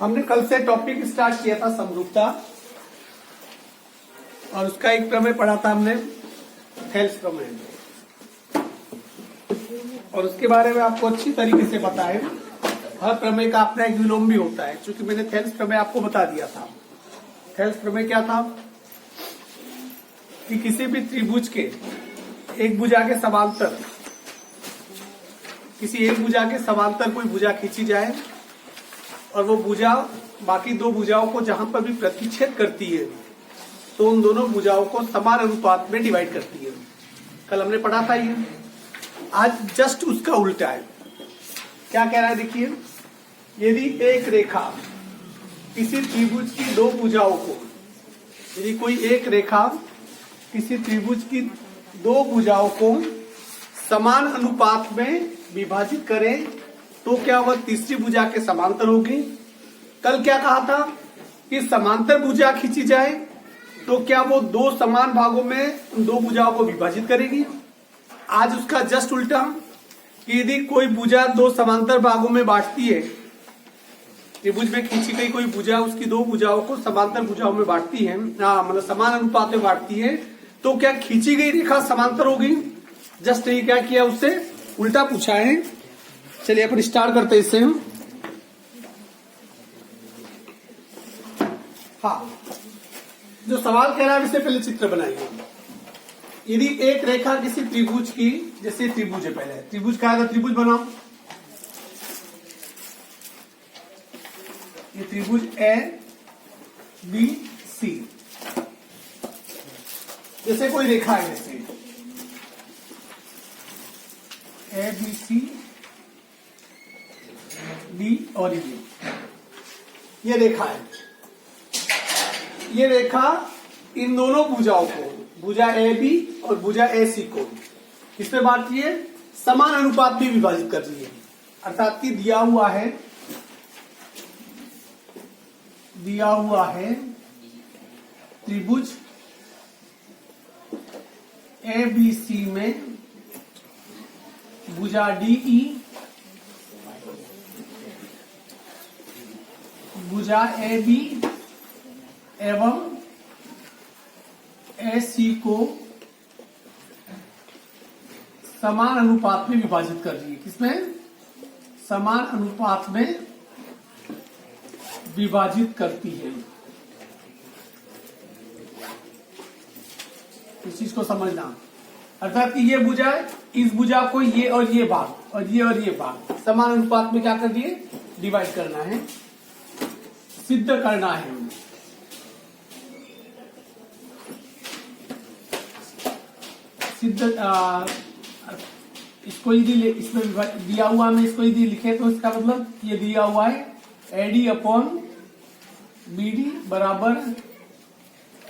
हमने कल से टॉपिक स्टार्ट किया था समरूपता, और उसका एक प्रमेय पढ़ा था हमने, थेल्स प्रमेय, और उसके बारे में आपको अच्छी तरीके से पता है। हर प्रमेय का अपना एक विलोम भी होता है, क्योंकि मैंने थेल्स प्रमेय आपको बता दिया था। थेल्स प्रमेय क्या था कि किसी भी त्रिभुज के एक भुजा के समांतर, किसी एक भुजा के समांतर कोई भुजा खींची जाए और वो भुजा बाकी दो भुजाओं को जहां पर भी प्रतिच्छेद करती है तो उन दोनों भुजाओं को समान अनुपात में डिवाइड करती है। कल हमने पढ़ा था ये। आज जस्ट उसका उल्टा है। क्या कह रहा है देखिए, यदि एक रेखा किसी त्रिभुज की दो भुजाओं को, यदि कोई एक रेखा किसी त्रिभुज की दो भुजाओं को समान अनुपात में विभाजित करे तो क्या वह तीसरी भुजा के समांतर होगी। कल क्या कहा था कि समांतर भुजा खींची जाए तो क्या वो दो समान भागों में दो भुजाओं को विभाजित करेगी। आज उसका जस्ट उल्टा, कि यदि कोई भुजा दो समांतर भागों में बांटती है, त्रिभुज में खींची गई कोई भुजा उसकी दो भुजाओं को समांतर भुजाओं में बांटती है, मतलब समान अनुपात में बांटती है, तो क्या खींची गई रेखा समांतर होगी। जस्ट ये क्या किया, उससे उल्टा पूछा है। चलिए अपन स्टार्ट करते हैं इससे। हाँ, जो सवाल कह रहा है इससे पहले चित्र बनाइए। यदि एक रेखा किसी त्रिभुज की, जैसे त्रिभुज है, पहले त्रिभुज क्या है, त्रिभुज बनाओ। ये त्रिभुज ए बी सी, जैसे कोई रेखा है, जैसे ए बी सी डी और ये रेखा है। ये रेखा इन दोनों भुजाओं को, भुजा ए बी और भुजा ए सी को किसमें बांट रही है, समान अनुपात में विभाजित कर रही है। अर्थात कि दिया हुआ है त्रिभुज ए बी सी में भुजा डी ई, भुजा ए बी एवं ए सी को समान अनुपात में विभाजित कर रही है। किसमें, समान अनुपात में विभाजित करती है। इस चीज को समझना, अर्थात कि ये भुजा, इस भुजा को ये और ये भाग और ये भाग समान अनुपात में क्या कर दिए, डिवाइड करना है, सिद्ध करना है। सिद्ध इसको यदि इसमें दिया हुआ में इसको यदि लिखे तो इसका मतलब ये दिया हुआ है एडी अपॉन बी डी बराबर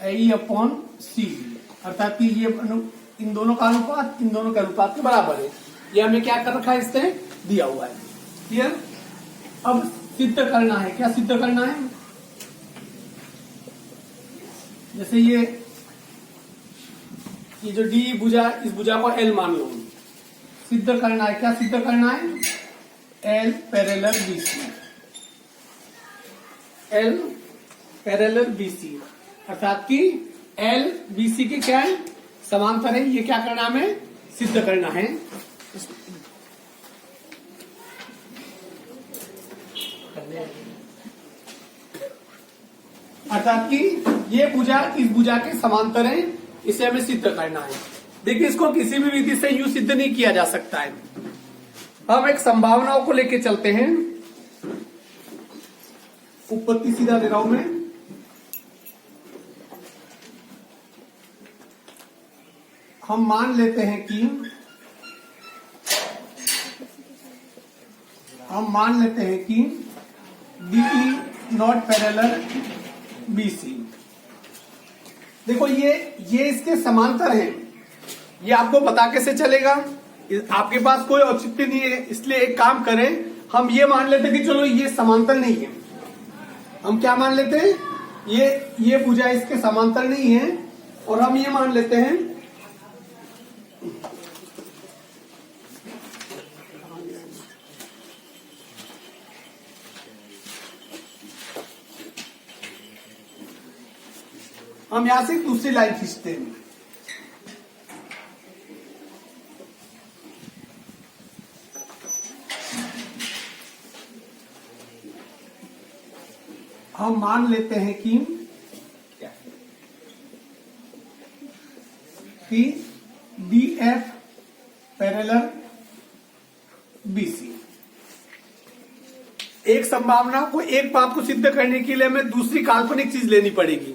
ए अपॉन सी, अर्थात कि ये इन दोनों का अनुपात इन दोनों के अनुपात के बराबर है। ये हमें क्या कर रखा है, इससे दिया हुआ है। क्लियर। अब सिद्ध करना है। क्या सिद्ध करना है, जैसे ये जो डी भुजा, इस भुजा को एल मान लो, सिद्ध करना है। क्या सिद्ध करना है, L parallel B C, L parallel B C, अर्थात कि एल बी सी के क्या है, समांतर है। ये क्या करना है, हमें सिद्ध करना है। अर्थात कि ये भुजा इस भुजा के समांतर है, इसे हमें सिद्ध करना है। देखिए, इसको किसी भी विधि से यूं सिद्ध नहीं किया जा सकता है। हम एक संभावनाओं को लेके चलते हैं। उत्पत्ति सीधा दे रहा हूं मैं। हम मान लेते हैं कि DE नॉट पैरेलल BC। देखो, ये इसके समांतर है। ये आपको पता कैसे चलेगा, आपके पास कोई औचित्य नहीं है, इसलिए एक काम करें, हम ये मान लेते हैं कि चलो ये समांतर नहीं है। हम क्या मान लेते हैं, ये भुजा इसके समांतर नहीं है, और हम ये मान लेते हैं हम यहां से दूसरी लाइन खींचते हैं। हम मान लेते हैं कि डी एफ पैरेलल बीसी। एक संभावना को, एक बात को सिद्ध करने के लिए हमें दूसरी काल्पनिक चीज लेनी पड़ेगी।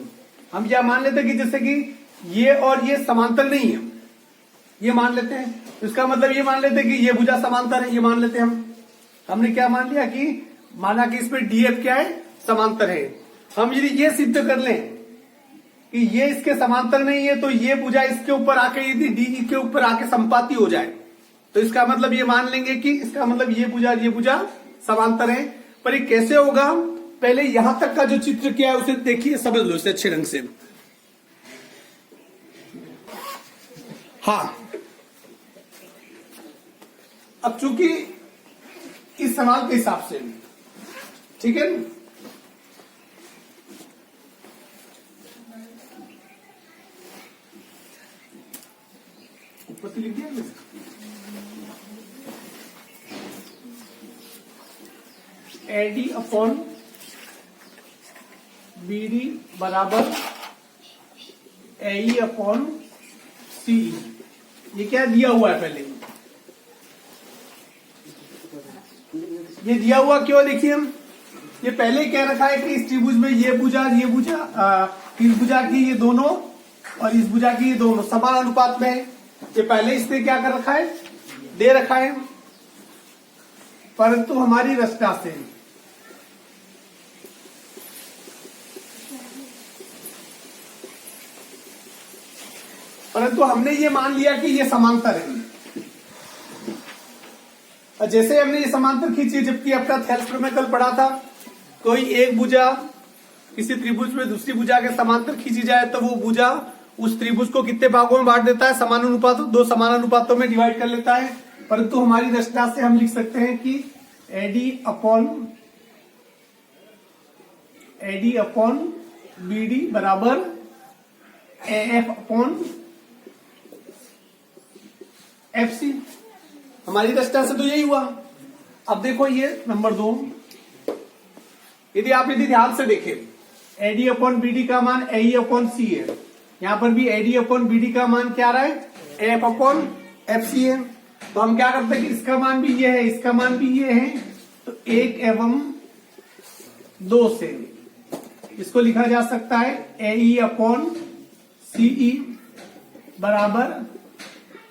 हम यह मान लेते हैं कि जैसे कि ये और ये समांतर नहीं है, ये मान लेते हैं। इसका मतलब ये मान लेते हैं कि ये भुजा समांतर है, ये मान लेते हैं। हमने क्या मान लिया कि माना कि इसमें डीएफ क्या है, समांतर है। हम यदि ये सिद्ध कर लें कि ये इसके समांतर नहीं है, तो ये भुजा इसके ऊपर आके यदि डी के ऊपर आके संपाती हो जाए, तो इसका मतलब ये मान लेंगे कि इसका मतलब ये भुजा समांतर है। पर ये कैसे होगा, पहले यहां तक का जो चित्र किया है उसे देखिए, समझ लो इसे अच्छे ढंग से। हाँ, अब चूंकि इस सवाल के हिसाब से, ठीक है, ऊपर लिख दिया एडी अपॉन बीडी बराबर ए अपॉन सी। ये क्या दिया हुआ है, पहले ये दिया हुआ क्यों, देखिए हम ये पहले कह रखा है कि इस त्रिभुज में ये भुजा इस भुजा की ये दोनों और इस भुजा की ये दोनों समान अनुपात में है। ये पहले इसने क्या कर रखा है, दे रखा है। परंतु हमारी रचना से हमने ये मान लिया कि ये समांतर है। और जैसे हमने ये समांतर खींची, जबकि अपना थेल्स में कल पढ़ा था, कोई एक भुजा किसी त्रिभुज में दूसरी भुजा के समांतर खींची जाए तो वो भुजा उस त्रिभुज को कितने भागों में बांट देता है, समान अनुपातों, दो समान अनुपातों में डिवाइड कर लेता है। परंतु हमारी रचना से हम लिख सकते हैं कि एडी अपॉन बीडी बराबर एफ अपॉन एफ सी। हमारी रचना से तो यही हुआ। अब देखो ये नंबर 2, यदि ध्यान से देखें, एडी अपॉन बीडी का मान ए अपॉन सी है। यहां पर भी एडी अपॉन बीडी का मान क्या रहा है, एफ अपॉन एफ सी है। तो हम क्या करते हैं कि इसका मान भी ये है, इसका मान भी ये है, तो 1 एवं 2 से इसको लिखा जा सकता है ए अपॉन सीई बराबर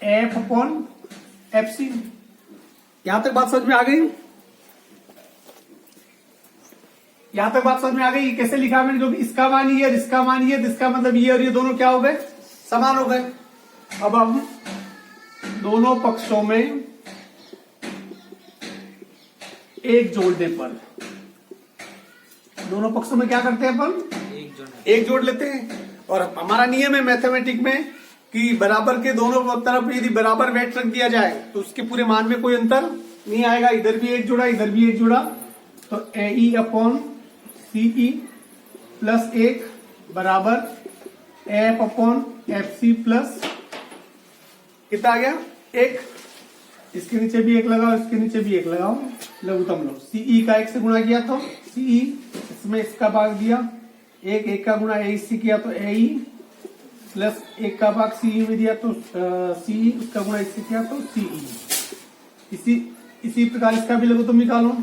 एफ अपॉन एफ सी। यहां तक बात समझ में आ गई? यहां तक बात समझ में आ गई? कैसे लिखा मैंने, जो इसका मान ये और इसका मान ये, इसका मतलब ये और ये दोनों क्या हो गए, समान हो गए। अब हम दोनों पक्षों में एक जोड़ने पर, दोनों पक्षों में क्या करते हैं अपन, एक जोड़ लेते हैं। और हमारा नियम है मैथमेटिक में कि बराबर के दोनों तरफ यदि बराबर वेट रख दिया जाए तो उसके पूरे मान में कोई अंतर नहीं आएगा। इधर भी एक जोड़ा, इधर भी एक जोड़ा, तो ए अपॉन सीई प्लस 1 बराबर F upon F C plus कितना आ गया, 1। इसके नीचे भी 1 लगाओ, इसके नीचे भी 1 लगाओ, लघुत्तम लो। सीई का 1 से गुणा किया तो सीई, इसमें इसका भाग दिया 1 का गुणा ए सी किया तो ए प्लस 1 का भाग सीई में दिया तो सीई, उसका गुणा इससे किया तो सीई। इसी प्रकार इसका भी लघुत्तम निकालो,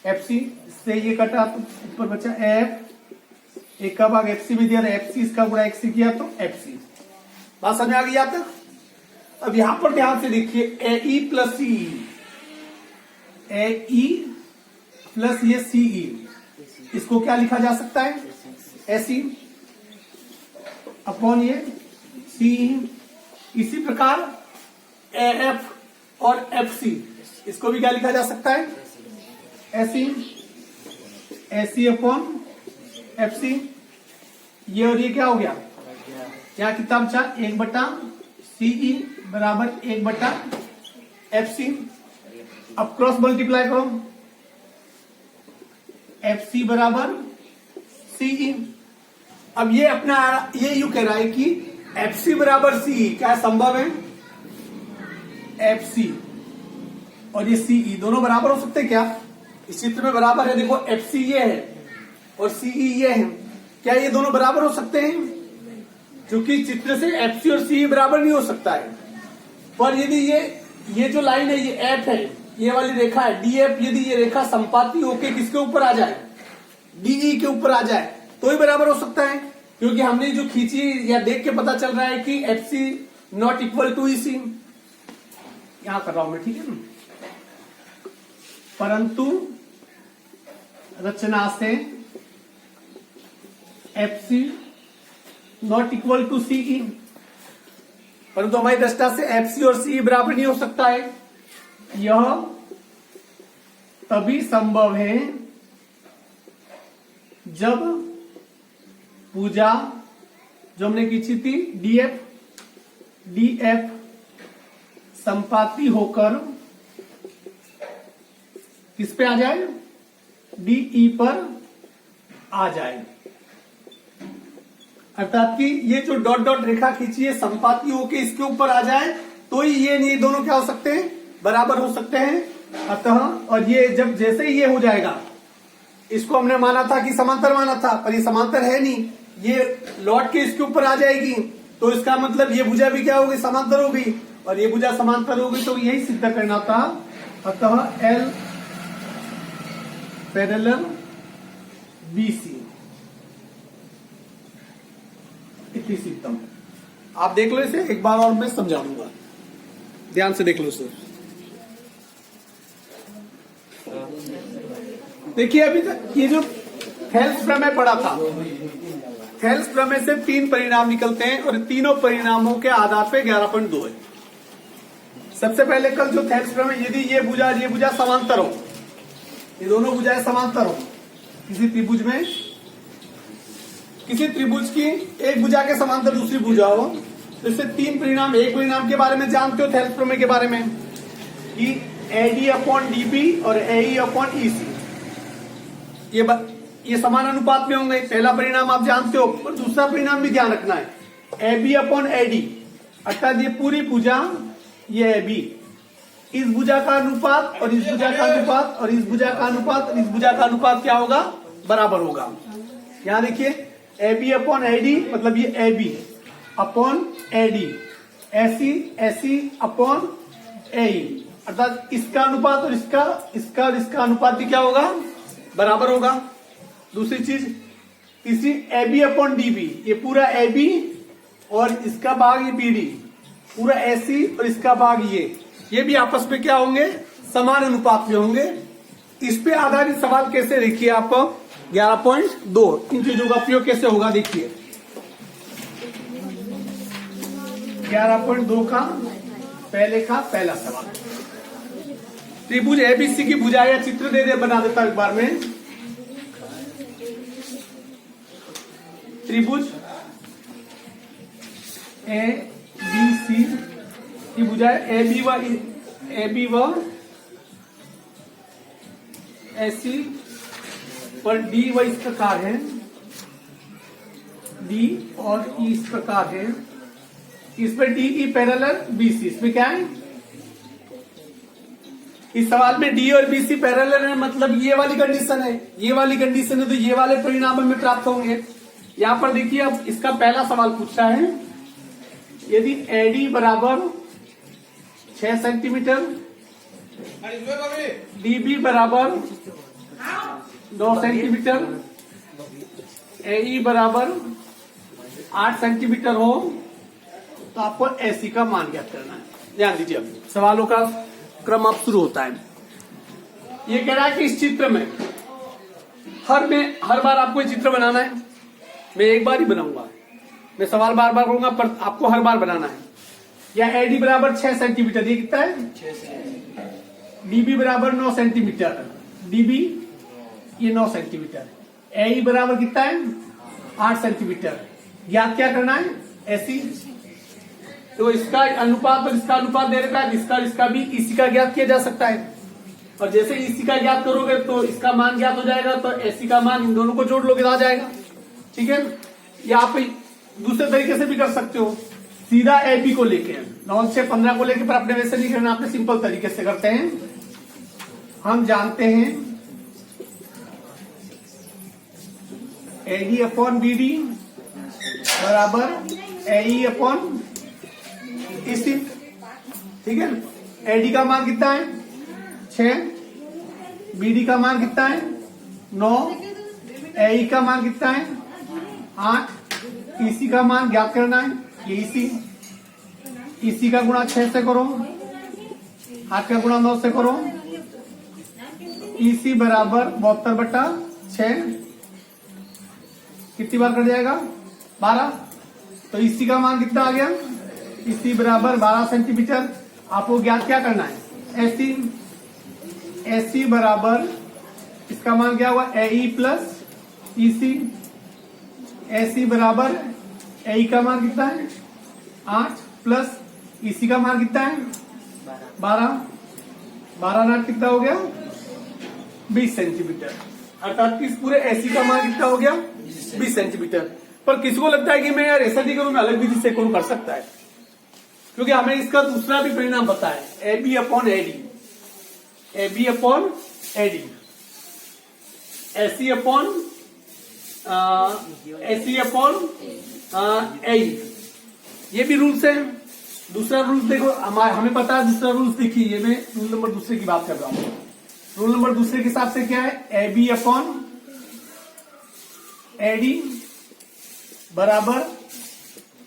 एफ सी, इससे ये कटा तो ऊपर बचा एफ, 1 का भाग एफ सी में दिया तो एफ सी, इसका गुणा 1 से किया तो एफ सी। बात समझ आ गई यहाँ तक? अब यहां पर ध्यान से देखिए, ए ई प्लस सीई, ए ई प्लस ये सीई, इसको क्या लिखा जा सकता है, एसी अपॉन ये सीई। इसी प्रकार ए एफ और एफ सी, इसको भी क्या लिखा जा सकता है, AC, AC upon F C. ये और ये क्या हो गया, क्या कितना बचा, 1 बटा सीई बराबर 1 बटा एफ सी। अब क्रॉस मल्टीप्लाई करो, एफ सी बराबर सीई। अब ये अपना ये यूं कह रहा है कि FC बराबर CE, क्या संभव है? FC और ये CE दोनों बराबर हो सकते हैं क्या? इस चित्र में बराबर है, देखो FC ये है और CE ये है, क्या ये दोनों बराबर हो सकते हैं? क्योंकि चित्र से FC और CE बराबर नहीं हो सकता है। पर यदि ये जो लाइन है, ये F है, ये वाली रेखा है DF, यदि ये रेखा संपाती होके किसके ऊपर आ जाए? DE के ऊपर आ जाए तो ही बराबर हो सकता है, क्योंकि हमने जो खींची या देख के पता चल रहा है कि FC not equal to EC। यहां कर रहा हूं मैं, ठीक है ना। परंतु रचना से FC not equal to CE, परंतु हमारी दृष्टा से FC और CE बराबर नहीं हो सकता है। यह तभी संभव है जब भुजा जो हमने खींची थी DF संपाती होकर किस पे आ जाए? DE पर आ जाए। अर्थात कि ये जो डॉट डॉट रेखा खींची है संपाती होके इसके ऊपर आ जाए तो ही ये दोनों क्या हो सकते हैं? बराबर हो सकते हैं। अतः और ये जब जैसे ही ये हो जाएगा, इसको हमने माना था कि समांतर माना था, पर ये समांतर है नहीं, ये लौट के इसके ऊपर आ जाएगी, तो इसका मतलब ये भुजा भी क्या होगी? समांतर होगी, और ये भुजा समांतर होगी, तो यही सिद्ध करना था। अतः L पैरेलल BC इतनी सिद्धम। आप देख लो इसे एक बार और मैं समझा दूंगा, ध्यान से देख लो इसे। देखिए अभी तक ये जो थेल्स प्रमेय पढ़ा था, थेल्स प्रमेय से 3 परिणाम निकलते हैं और तीनों परिणामों के आधार पे 11.2 है। सबसे पहले कल जो थेल्स प्रमेय, यदि ये भुजा समांतर हो, ये दोनों भुजाएं समांतर हो किसी त्रिभुज में, किसी त्रिभुज की एक भुजा के समांतर दूसरी भुजा हो, तो इससे 3 परिणाम। एक परिणाम के बारे में जानते हो थेल्स प्रमेय के बारे में कि AD/DB और AE/EC ये समान अनुपात में होंगे। पहला परिणाम आप जानते हो, और दूसरा परिणाम भी ध्यान रखना है, AB/AD, अर्थात ये पूरी भुजा, ये AB, इस भुजा का अनुपात और इस भुजा का अनुपात और इस भुजा का अनुपात और इस भुजा का अनुपात क्या होगा? बराबर होगा। यहां देखिए AB/AD मतलब ये AB/AD, AC/AE, अर्थात इसका अनुपात और इसका अनुपात भी क्या होगा? बराबर होगा। दूसरी चीज, तीसरी AB/DB, ये पूरा AB और इसका भाग ये BD, पूरा AC और इसका भाग ये भी आपस में क्या होंगे? समान अनुपात में होंगे। इस पे आधारित सवाल कैसे, देखिए आप 11.2 इन चीजों का उपयोग कैसे होगा, देखिए 11.2 का पहला सवाल, त्रिभुज ABC की भुजा या चित्र दे बना देता एक बार में। त्रिभुज ABC की भुजा AB व AC पर D व इस प्रकार है, D और E इस प्रकार है, इस पर DE पैरेलल BC, इसमें क्या है? इस सवाल में D और BC पैरेलल है, मतलब ये वाली कंडीशन है, ये वाली कंडीशन है, तो ये वाले परिणाम हमें प्राप्त होंगे। यहां पर देखिए अब इसका पहला सवाल पूछा है, यदि AD बराबर 6 सेंटीमीटर, DB बराबर 2 सेंटीमीटर, AE बराबर 8 सेंटीमीटर हो, तो आपको AC का मान ज्ञात करना है। ध्यान दीजिए, अब सवालों का क्रम अब शुरू होता है। ये कह रहा है कि इस चित्र में हर बार आपको ये चित्र बनाना है। मैं एक बार ही बनाऊंगा, मैं सवाल बार बार करूंगा, पर आपको हर बार बनाना है। या AD बराबर 6 सेंटीमीटर, ये कितना है? 6 DB बराबर 9 सेंटीमीटर, DB ये 9 सेंटीमीटर, AE बराबर कितना है? 8 सेंटीमीटर। ज्ञात क्या करना है? AC, तो इसका अनुपात और इसका अनुपात दे रखा है, इसका भी इसी का ज्ञात किया जा सकता है। और जैसे इसी का ज्ञात करोगे तो इसका मान ज्ञात हो जाएगा, तो AC का मान इन दोनों को जोड़ लोगे तो आ जाएगा। ठीक है, या आप दूसरे तरीके से भी कर सकते हो, सीधा ए बी को लेके 9 से 15 को लेके, पर अपने वैसे नहीं करना, आपने सिंपल तरीके से करते हैं। हम जानते हैं एडी अपॉन बीडी बराबर एई अपॉन ईसी, ठीक है। एडी का मान कितना है 6, बीडी का मान कितना है 9, एई का मान कितना है 8, ईसी का मान ज्ञात करना है, ये ईसी का गुणा 6 से करो, 8 का गुणा 9 से करो, ईसी बराबर 72/6, कितनी बार कट जाएगा 12। तो ईसी का मान कितना आ गया, ईसी बराबर 12 सेंटीमीटर। आपको ज्ञात क्या करना है एसी, एसी बराबर इसका मान क्या हुआ एई प्लस ईसी, एसी बराबर एई का मान कितना है 8 प्लस ईसी का मान कितना है 12, 12 कितना हो गया 20 सेंटीमीटर। अर्थात इस पूरे एसी का मान कितना हो गया 20 सेंटीमीटर। पर किसी को लगता है कि मैं यार ऐसा नहीं करूं, मैं अलग विधि से करूं, कर सकता है, क्योंकि हमें इसका दूसरा भी परिणाम पता है, A B upon A D, A B upon A D, A C upon A, ये भी रूल्स है। दूसरा रूल्स देखो, हमें पता है दूसरा रूल्स, देखिए ये मैं रूल नंबर दूसरे की बात कर रहा हूं। रूल नंबर दूसरे के हिसाब से क्या है, ए बी अपॉन एडी बराबर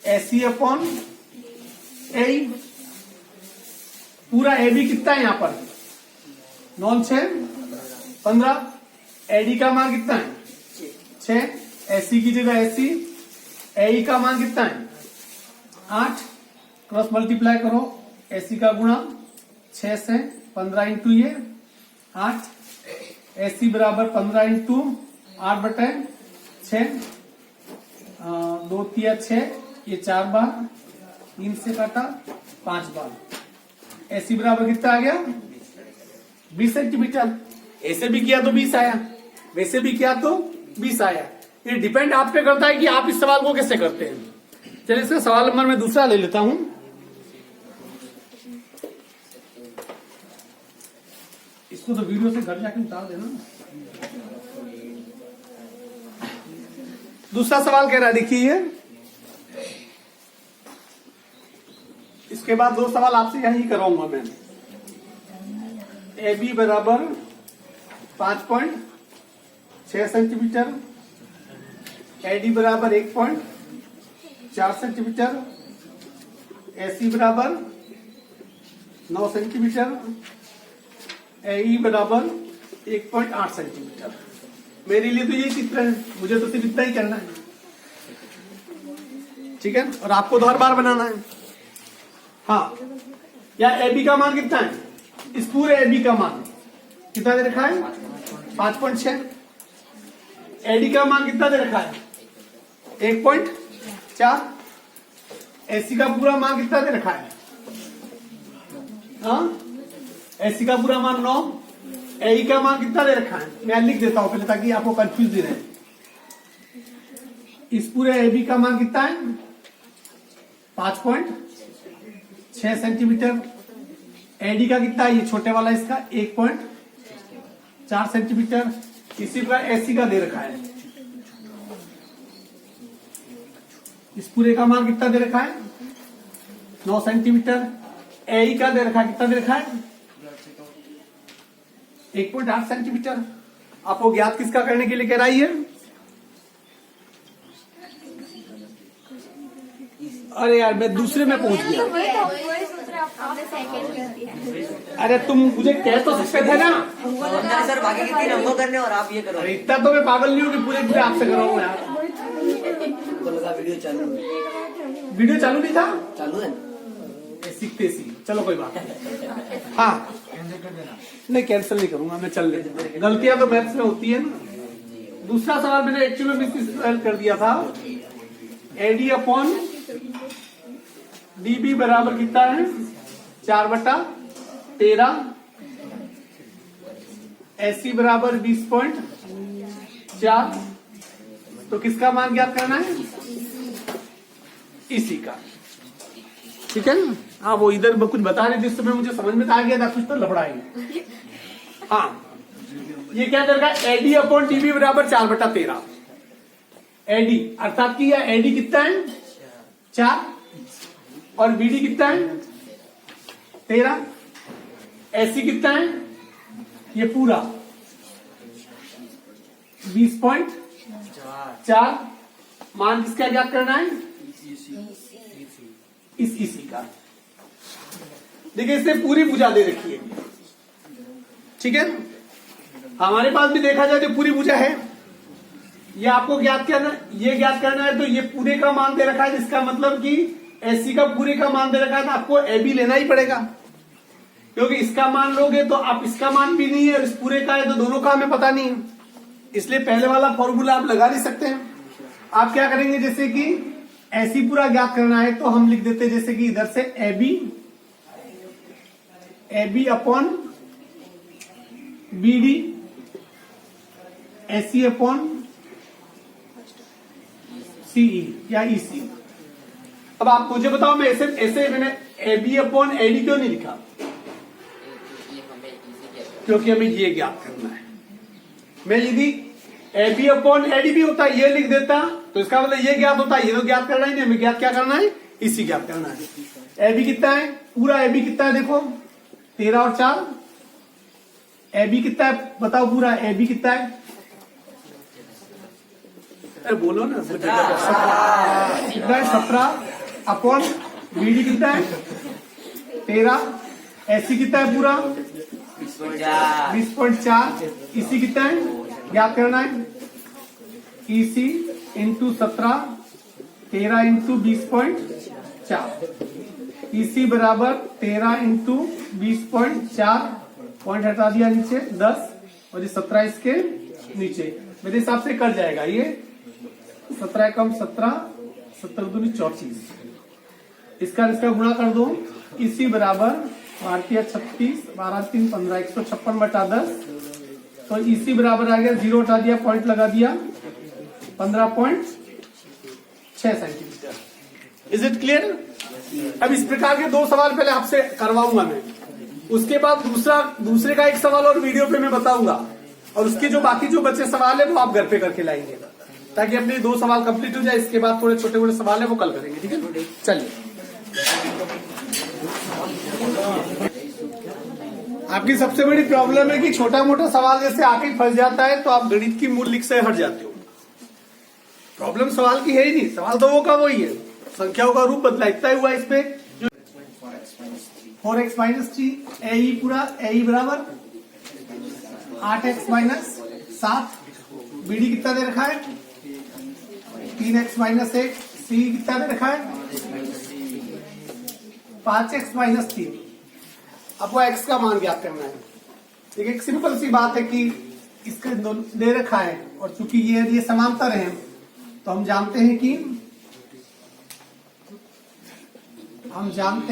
एसी अपॉन ए। पूरा ए बी कितना है यहां पर 9 6 15, एडी का मान कितना है 6, एसी की जगह एसी, ए का मान कितना है 8, क्रॉस मल्टीप्लाई करो, एसी का गुणा 6 से 15 इंटू ये 8, एसी बराबर 15 इंटू 8/6, 2 3 6, ये 4 बार, 3 से काटा 5 बार, एसी बराबर कितना आ गया 20 सेंटीमीटर। ऐसे भी किया तो 20 आया, वैसे भी किया तो 20 आया। ये डिपेंड आप पे करता है कि आप इस सवाल को कैसे करते हैं। चलिए इसका सवाल नंबर मैं दूसरा ले लेता हूं। इसको तो वीडियो से घर जाके उतार देना। दूसरा सवाल कह रहा है, देखिए इसके बाद 2 सवाल आपसे यही कराऊंगा मैं। ए बी बराबर 5.6 सेंटीमीटर, एडी बराबर 1.4 सेंटीमीटर, एसी बराबर 9 सेंटीमीटर, एई बराबर 1.8 सेंटीमीटर। मेरे लिए तो ये चित्र है, मुझे तो सिर्फ इतना ही करना है, ठीक है, और आपको तो हर बार बनाना है। हाँ, या ए बी का मान कितना है, इस पूरे ए बी का मान कितना दे रखा है 5.6, एडी का मान कितना दे रखा है 1.4, एसी का पूरा मान कितना दे रखा है, हाँ एसी का पूरा मान 9, ए का मान कितना दे रखा है, मैं लिख देता हूं पहले ताकि आपको कंफ्यूज नहीं रहे। इस पूरे ए बी का मान कितना है 5.6 सेंटीमीटर, एडी का कितना है, ये छोटे वाला इसका 1.4 सेंटीमीटर, इसी प्रकार एसी का दे रखा है, इस पूरे का मान कितना दे रखा है 9 सेंटीमीटर, ए का दे रखा है, कितना दे रखा है 1.8 सेंटीमीटर। आपको ज्ञात किसका करने के लिए कह रही है, अरे यार मैं दूसरे में पहुंच गया। अरे तुम मुझे कह तो सकते थे ना सर, बाकी कितनी नंबर करने और आप ये करो। इतना तो मैं पागल नहीं हूँ कि पूरे आपसे कराऊं यार। वीडियो चालू नहीं था, चालू है सीखते सी, चलो कोई बात नहीं। हाँ नहीं कैंसिल नहीं करूंगा मैं, चल ले, गलतियां तो मैथ्स में होती है ना। दूसरा सवाल मैंने एक्चुअली मिस कर दिया था, एडी अपॉन डीबी बराबर कितना है 4/13, एसी बराबर 20.4, तो किसका मान ज्ञात करना है? इसी का। ठीक है ना? हाँ, वो इधर कुछ बता रहे थे, इस समय मुझे समझ में तो आ गया था, कुछ तो लफड़ा है। हाँ, ये क्या करेगा? एडी अपॉन डीबी बराबर 4/13। एडी अर्थात कि यह एडी कितना है? 4, और बीडी कितना है? 13। एसी कितना है? ये पूरा 20.4। मान किसका ज्ञात करना है? इसी का। देखिए, इसने पूरी भुजा दे रखी है। ठीक है, हमारे पास भी देखा जाए तो पूरी भुजा है। ये आपको ज्ञात करना, ये ज्ञात करना है, तो ये पूरे का मान दे रखा है, जिसका मतलब कि एसी का पूरे का मान दे रखा है, तो आपको ए बी लेना ही पड़ेगा, क्योंकि इसका मान लोगे तो आप इसका मान भी नहीं है और इस पूरे का है, तो दोनों का हमें पता नहीं है। इसलिए पहले वाला फॉर्मूला आप लगा नहीं सकते हैं। आप क्या करेंगे, जैसे कि एसी पूरा ज्ञात करना है तो हम लिख देते हैं, जैसे कि इधर से A B upon B D, AC upon CE या ईसी। अब आप मुझे बताओ, मैं ऐसे मैंने A B upon A D क्यों नहीं लिखा? क्योंकि हमें ये ज्ञात करना है। मैं यदि A B upon A D भी होता ये लिख देता तो इसका मतलब ये ज्ञात होता, ये तो ज्ञात करना ही नहीं, हमें ज्ञात क्या करना है? इसी ज्ञात करना है। ए बी कितना है? पूरा ए बी कितना है? देखो 13 और 4। ए बी कितना है बताओ? पूरा ए बी कितना है? अरे बोलो ना। 17 अपॉन बी डी कितना है? 13। एसी कितना है? पूरा 20.4। इसी कितना है? ज्ञात करना है। इसी इंटू 17, 13 इंटू 20.4। इसी बराबर 13 इंटू 20.4, पॉइंट हटा दिया नीचे 10, और ये 17 इसके नीचे। मेरे हिसाब से कट जाएगा ये 17 कम 17, 17 दूनी 34। इसका गुणा कर दो। इसी बराबर भारतीय 36, 12 3 15, 156/10। तो इसी बराबर आ गया, 0 हटा दिया, पॉइंट लगा दिया, 15.6 सेंटीमीटर। Is it clear? अब इस प्रकार के 2 सवाल पहले आपसे करवाऊंगा मैं, उसके बाद दूसरे का एक सवाल और वीडियो पे मैं बताऊंगा, और उसके जो बाकी जो बचे सवाल है वो आप घर पे करके लाएंगे, ताकि अपने 2 सवाल कंप्लीट हो जाए। इसके बाद थोड़े छोटे मोटे सवाल है वो कल करेंगे। ठीक है, चलिए। आपकी सबसे बड़ी प्रॉब्लम है कि छोटा मोटा सवाल जैसे आके फंस जाता है तो आप गणित की मूल लिख से हट जाते हो। प्रॉब्लम सवाल की है ही नहीं, सवाल तो वो का वही है, संख्याओं का रूप बदला, इतना ही हुआ इसपे। 4x - 3 ए पूरा ए बराबर 8x - 7। बीडी कितना दे रखा है? 3x - 1। सी कितना दे रखा है? 5x - 3। आपको x का मान ज्ञात करना है। देखिए, एक सिंपल सी बात है कि इसका दे रखा है, और चूंकि ये समांतर है तो हम जानते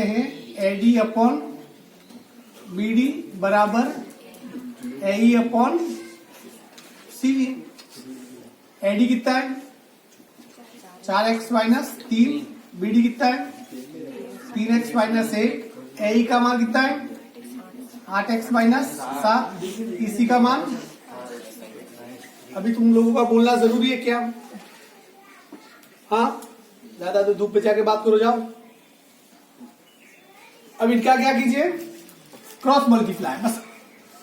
हैं एडी अपॉन बीडी बराबर ए अपॉन सी। एडी कितना है? 4x - 3। बीडी कितना है? 3x - 1। ए का मान कितना है? 8x - 7। इसी का मान, अभी तुम लोगों का बोलना जरूरी है क्या? हाँ, ज्यादा तो धूप पे जाके बात करो, जाओ। अब इनका क्या कीजिए? क्रॉस मल्टीप्लाई, बस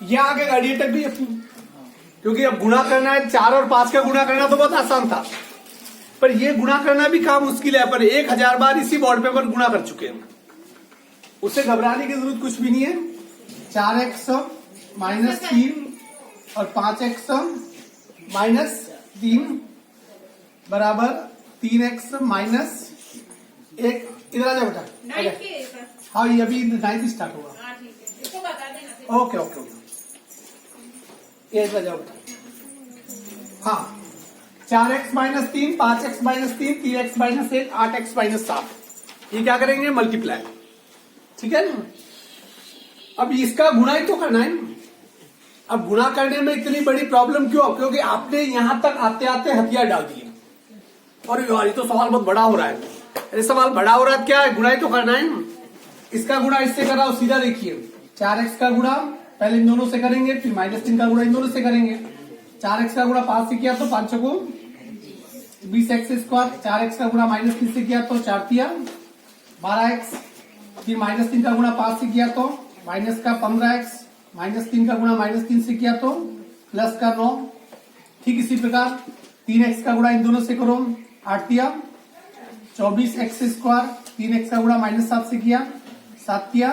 ये आगे गाड़ी तक भी, क्योंकि अब गुणा करना है, 4 और 5 का गुणा करना तो बहुत आसान था, पर ये गुणा करना भी काम मुश्किल है। पर 1000 बार इसी बोर्ड पेपर गुणा कर चुके हैं, उससे घबराने की जरूरत कुछ भी नहीं है। 4x - 3 और 5x - 3 बराबर 3x - 1। इधर आ जाओ बेटा। हाँ, ये अभी 9 स्टार्ट होगा। ओके ओके ओके, ये इधर जाओ बेटा। हाँ, 4x - 3, 5x - 3, 3x - 1, 8x - 7। ये क्या करेंगे? मल्टीप्लाई। ठीक है ना? अब इसका गुणा ही तो करना है। अब गुणा करने में इतनी बड़ी प्रॉब्लम क्यों? क्योंकि आपने यहां तक आते आते हथियार डाल दिए। और यार ये तो सवाल बहुत बड़ा हो रहा है। अरे सवाल बड़ा हो रहा है, क्या है, गुणा ही तो करना है। इसका गुणा इससे कर रहा हूं, सीधा देखिए 4x का गुणा पहले इन दोनों से करेंगे, फिर -3 का गुणा इन दोनों से करेंगे। 4x का गुणा 5 से किया तो 5 को 20x², 4x का गुणा -3 से किया तो 4 तिया 12x, फिर -3 का गुणा 5 से किया तो माइनस का 15x, -3 का गुणा -3 से किया तो प्लस का 9। ठीक इसी प्रकार 3x का गुणा इन दोनों से करो, 8 तिया 24x², 3x का गुणा -7 से किया 7 तिया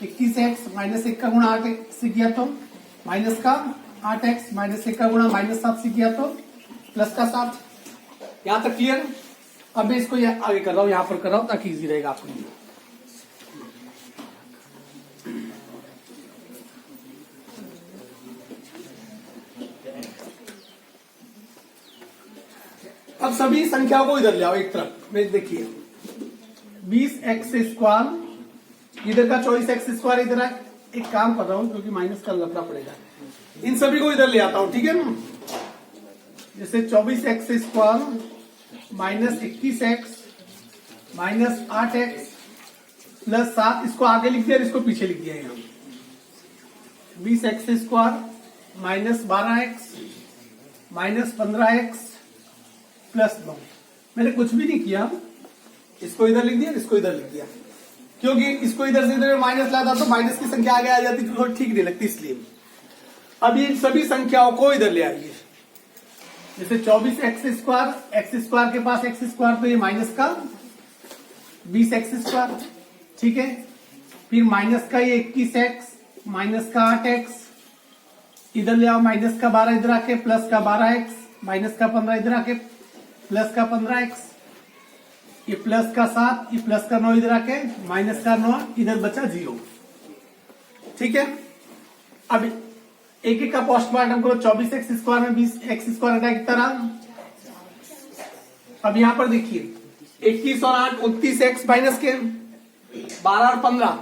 21x, -1 का गुणा 8x से किया तो माइनस का 8x, -1 का गुणा -7 से किया तो प्लस का 7। यहां तक क्लियर। अब मैं इसको आगे कर रहा हूं, यहां पर कर रहा हूं ताकि इजी रहेगा आपके लिए। अब सभी संख्याओं को इधर ले आओ एक तरफ में, देखिए 20x², इधर का 24x² इधर है। एक काम कर रहा हूं क्योंकि माइनस का लफड़ा पड़ेगा, इन सभी को इधर ले आता हूं, ठीक है ना। जैसे 24x² -21x -8x प्लस 7, इसको आगे लिख दिया, इसको पीछे लिख दिया यहाँ। 20x² -12x -15x plus 9। मैंने कुछ भी नहीं किया, इसको इधर लिख दिया, इसको इधर लिख दिया, क्योंकि इसको इधर से इधर माइनस लाता तो माइनस की संख्या आगे आ जाती तो थोड़ी ठीक नहीं लगती, इसलिए। अब ये सभी संख्याओं को इधर ले आइए। जैसे 24x², x² के पास x² तो ये माइनस का 20x², ठीक है। फिर माइनस का ये 21x, माइनस का 8x, इधर ले आओ, माइनस का 12 इधर आके, प्लस का 12x, माइनस का 15 इधर आके, प्लस का 15x, ये प्लस का 7, ये प्लस का 9 इधर आके, माइनस का 9, इधर बचा 0, ठीक है। अब एक एक का पोस्टमार्टम करो। 24x² में 20x² हटा कितना रहा। अब यहां पर देखिए 21 और 8 29x माइनस के, 12 और 15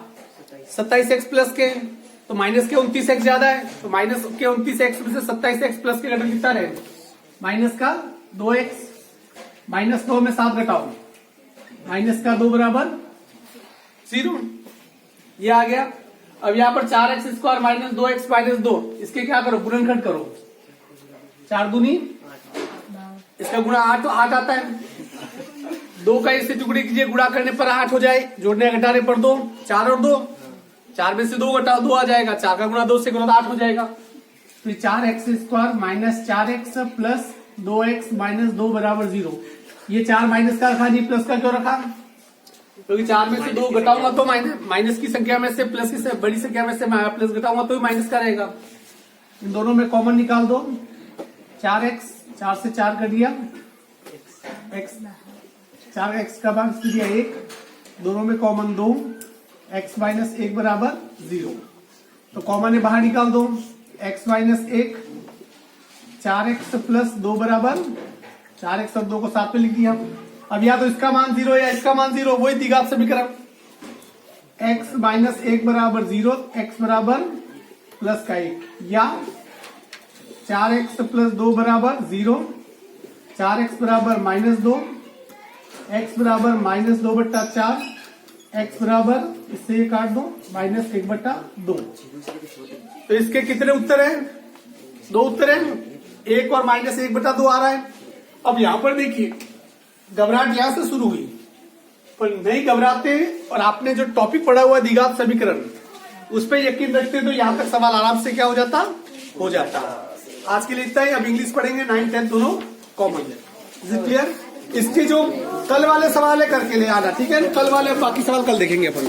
27x प्लस के, तो माइनस के 29x ज्यादा है, तो माइनस के 29x में से 27x प्लस के घटक कितना रहे, माइनस का 2x, -2 में 7 घटाओ, माइनस का 2 बराबर 0, ये आ गया। अब यहाँ पर 4x² -2x -2, इसके क्या करो, गुणनखंड करो, 4 दूनी, इसका गुणा 8 आता है, 2 का इससे टुकड़े कीजिए, गुणा करने पर 8 हो जाए, जोड़ने घटाने पर 2, 4 और 2, 4 में से 2 घटाओ 2 आ जाएगा, 4 का गुणा 2 से करो तो 8 हो जाएगा। फिर 4x² -4x प्लस 2x -2 बराबर 0। ये 4 माइनस का रखा जी, प्लस का क्यों रखा, क्योंकि 4 में से 2 घटाऊंगा तो माइनस की संख्या में से प्लस की बड़ी संख्या में से प्लस घटाऊंगा तो माइनस का रहेगा। इन दोनों में कॉमन निकाल दो, 4x, 4 से 4 कर दिया, x 4x का भाग दिया 1, दोनों में कॉमन 2, x -1 बराबर 0। तो कॉमन है बाहर निकाल दो, x -1, 4x प्लस 2 बराबर 4x और 2 को साथ में लिख दिया। अब या तो इसका मान 0 या इसका मान 0, वही द्विघात समीकरण। x -1 बराबर 0, x बराबर प्लस का 1, या 4x प्लस 2 बराबर 0, 4x बराबर -2, x बराबर -2/4, x बराबर, इससे ये काट दो, -1/2। तो इसके कितने उत्तर हैं, 2 उत्तर हैं, 1 और -1/2 आ रहा है। अब यहां पर देखिए घबराहट यहां से शुरू हुई, पर नहीं घबराते, और आपने जो टॉपिक पढ़ा हुआ द्विघात समीकरण उस पर यकीन रखते तो यहां तक सवाल आराम से क्या हो जाता। आज के लिए इतना ही। अब इंग्लिश पढ़ेंगे, 9, 10 दोनों कॉमन है। Is it clear. इसके जो कल वाले सवाल है करके ले आना, ठीक है। कल वाले बाकी सवाल कल देखेंगे अपन।